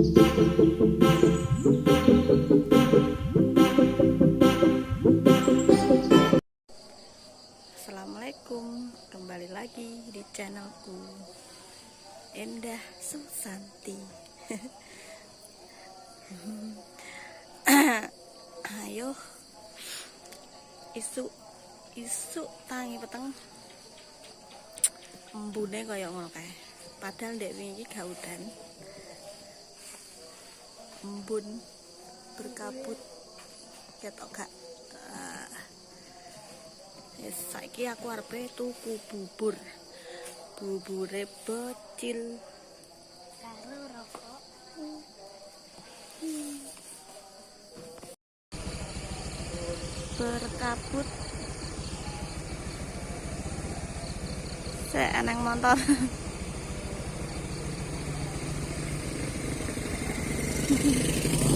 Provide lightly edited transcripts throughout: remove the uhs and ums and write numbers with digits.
Assalamualaikum, kembali lagi di channelku Endah Susanti. Ayo isu tangi peteng embune kaya ngono kae. Padahal ndek wingi gak udan. Embun berkabut ketok gak. Saiki aku arepe tuku bubure bocil karo rokok. Berkabut saya eneng motor.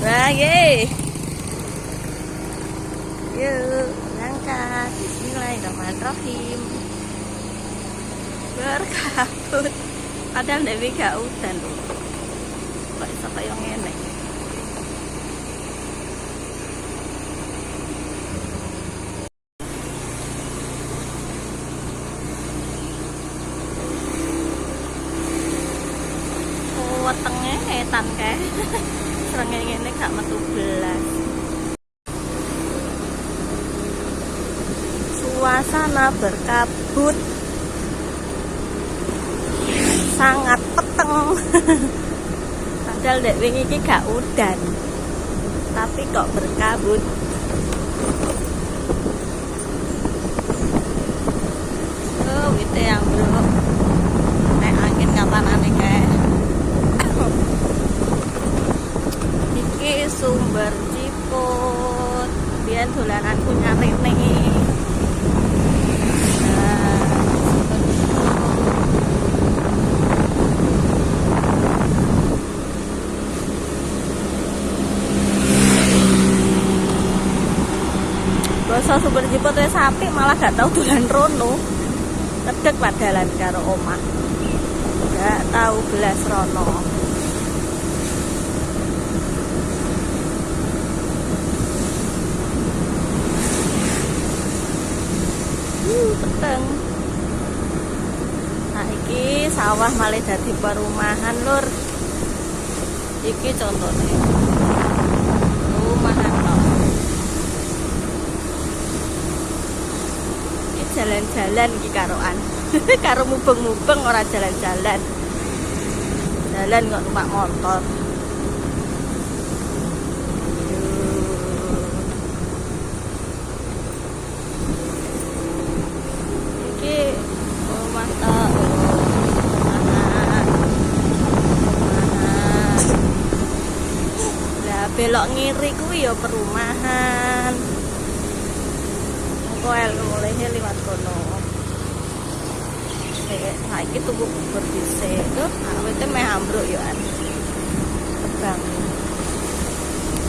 Baik, yuk berangkat. Bismillahirrahmanirrahim. Berkabut padahal dewi gak udan loh, kok iso kaya ngene. Wetenge etan kae. Srengenge ngene gak metu belas. Suasana berkabut sangat peteng. Padahal dek wingi iki gak udan, tapi kok berkabut. Oh, wite yang bro. Nek angin kapanane kae. Iki sumber Ciput. Biyen dolananku nyarene. Basa sumber Ciput wis apik, malah gak tau dolan rono. Kedek padalan karo omah. Gak tau belas rono. Peteng. Nah iki sawah malah dadi perumahan lur. Iki contohnya perumahan loh. Ini jalan-jalan iki karoan. Karo mubeng-mubeng ora jalan-jalan. Jalan kok numpak motor. Belok ngiri kuwi ya perumahan. Engko mulai liwat kono. Saiki tuku bubur dhisik. Tuh, awete meh ambruk ya an. Tebang.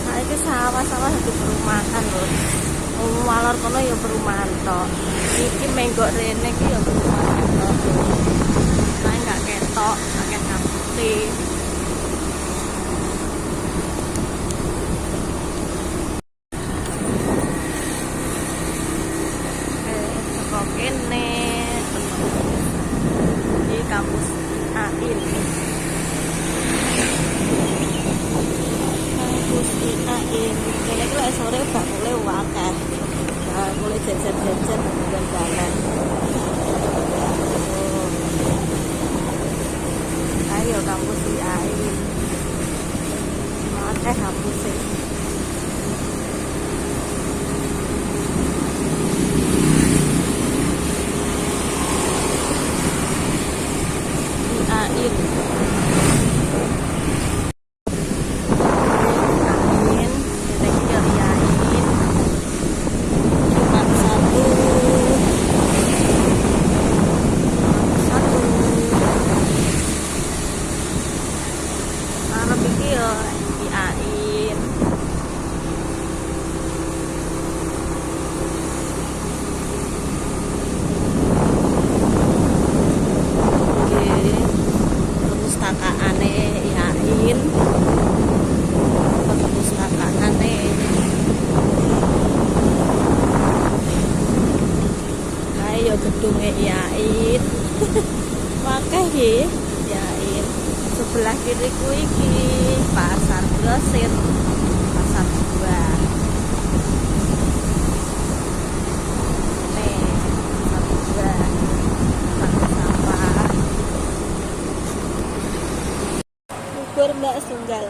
Saiki sawah-sawah itu perumahan lho. Walor kono ya perumahan tok. Iki menggok rene iki ya perumahan tok. Nah, enggak ketok, akeh kabute. Kene di kampus AIN. Kampus AIN. Kene iki lek sore gak mulai akeh. Mulai jajan-jajan dan jalan. Ayo kampus AIN. Akeh kampus iki. perpustakaane IAIN. pasar grosir, pasar buah. Nih, pasar buah, pasar sampah. Bubur Mbak Tunggal.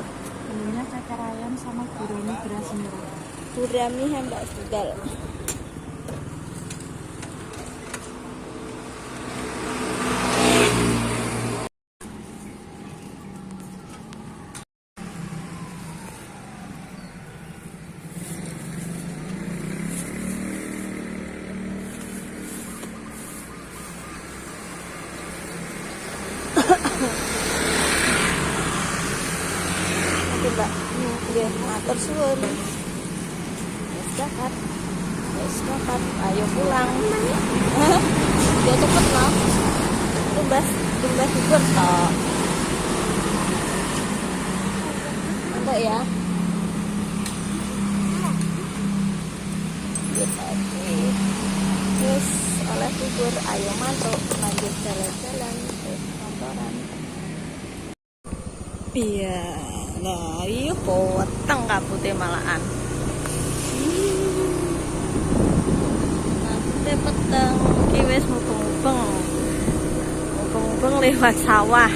Menunya ceker ayam sama gurami beras merah. Gurami Mbak Tunggal. Mbak, nggih, matur suwun. Wis dapat. Ayo pulang. Ya cepet loh. Tumbas bubur toh. Mantap ya. Terus oleh bubur, ayo mantuk, lanjut jalan-jalan ke kantoran. Iya. Nah, iya poteng kabute malahan. Kabute peteng iki wis mubeng lewat sawah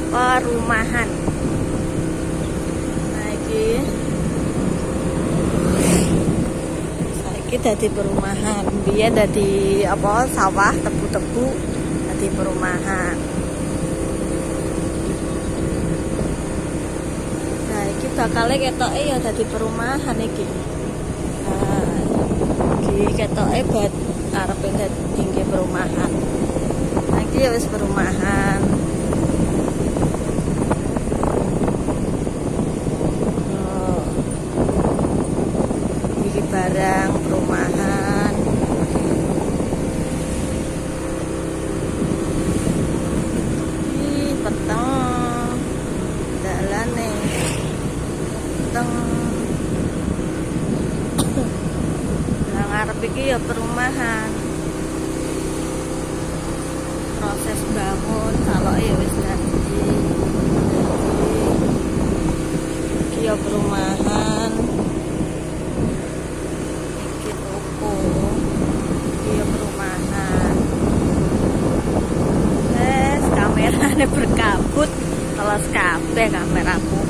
perumahan. Nah, saiki dadi perumahan. Biyen dadi apa sawah tebu-tebu dadi perumahan. Bakale ketoke ya dadi perumahan iki. Nah, iki ketoke buat arepe dadi perumahan. Nah, iki ya wis perumahan. Oh. Iki barang perumahan. Ih, peteng. Dalane. Nah, ngarep iki ya perumahan. Proses bangun kalau ya wis dadi. Iki ya perumahan. Iki toko. Iki ya perumahan. Kamerane berkabut. Teles kabeh kameraku.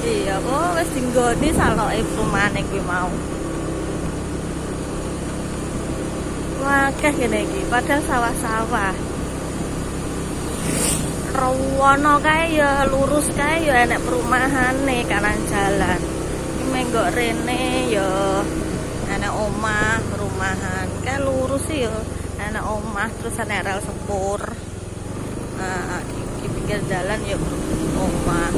Iya, kok wis dinggoni saloke perumahan iki mau. Wah, akeh kene iki, padahal sawah-sawah. Rowono kae ya lurus kae ya enek perumahane kanan jalan. Iki menggok rene ya enek omah perumahan. Kae lurus sih ya enek omah terus enek rel sepur. Nah, iki pinggir jalan ya omah.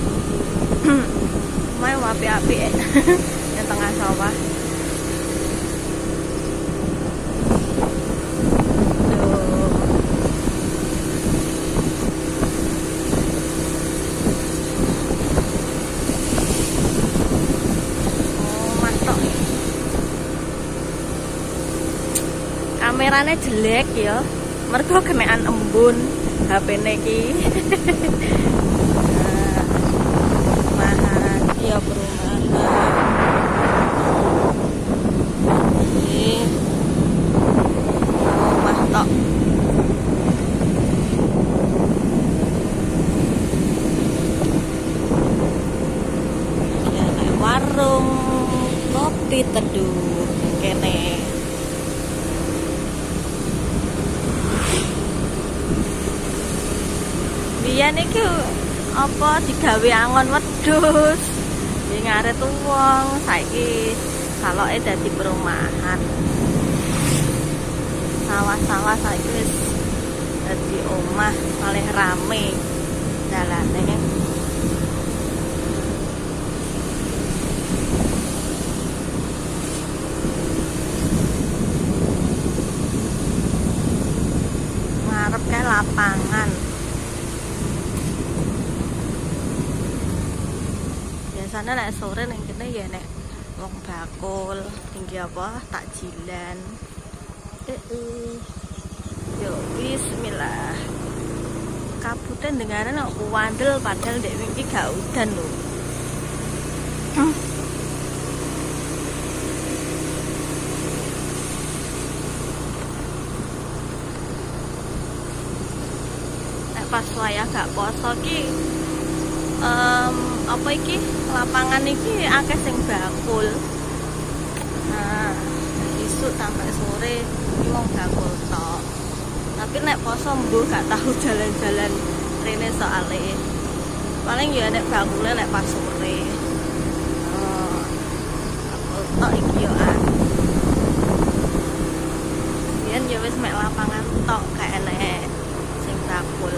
Main api-api yang tengah sawah. Oh, mantap. Kameranya jelek ya. Mergo kenekan embun HP-ne iki. Ya perumahan ini rumah tok. Kene warung kopi teduh kene. Biyen iki apa digawe angon wedhus. Ngaret wong saiki saloke dadi perumahan. Sawah-sawah saiki wis dadi omah, paling rame dalane. Ngarep kae lapangan. Biasanya nek sore ning kene ya nek wong bakul, tinggi apa takjilan. Yo bismillah. kabute dengaran kok wandel padahal dek wingi gak udan lho. Nek pas wayah gak poso ki apa iki lapangan iki akeh sing bakul. Nah, isuk sampai sore iki wong bakul tok. Tapi nek poso mbuh gak tahu jalan-jalan rene soalnya paling ya nek bakule nek pas sore. Oh iki yo an. Yen ya wis mek lapangan tok gak enek sing bakul.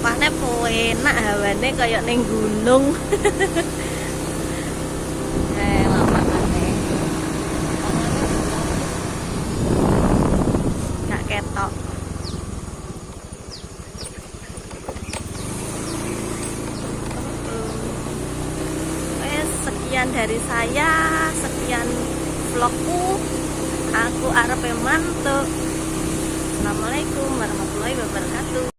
Pampane enak hawane kaya ning gunung. Lapangane. Gak ketok. Sekian dari saya, sekian vlogku. Aku arep mantuk. Assalamualaikum warahmatullahi wabarakatuh.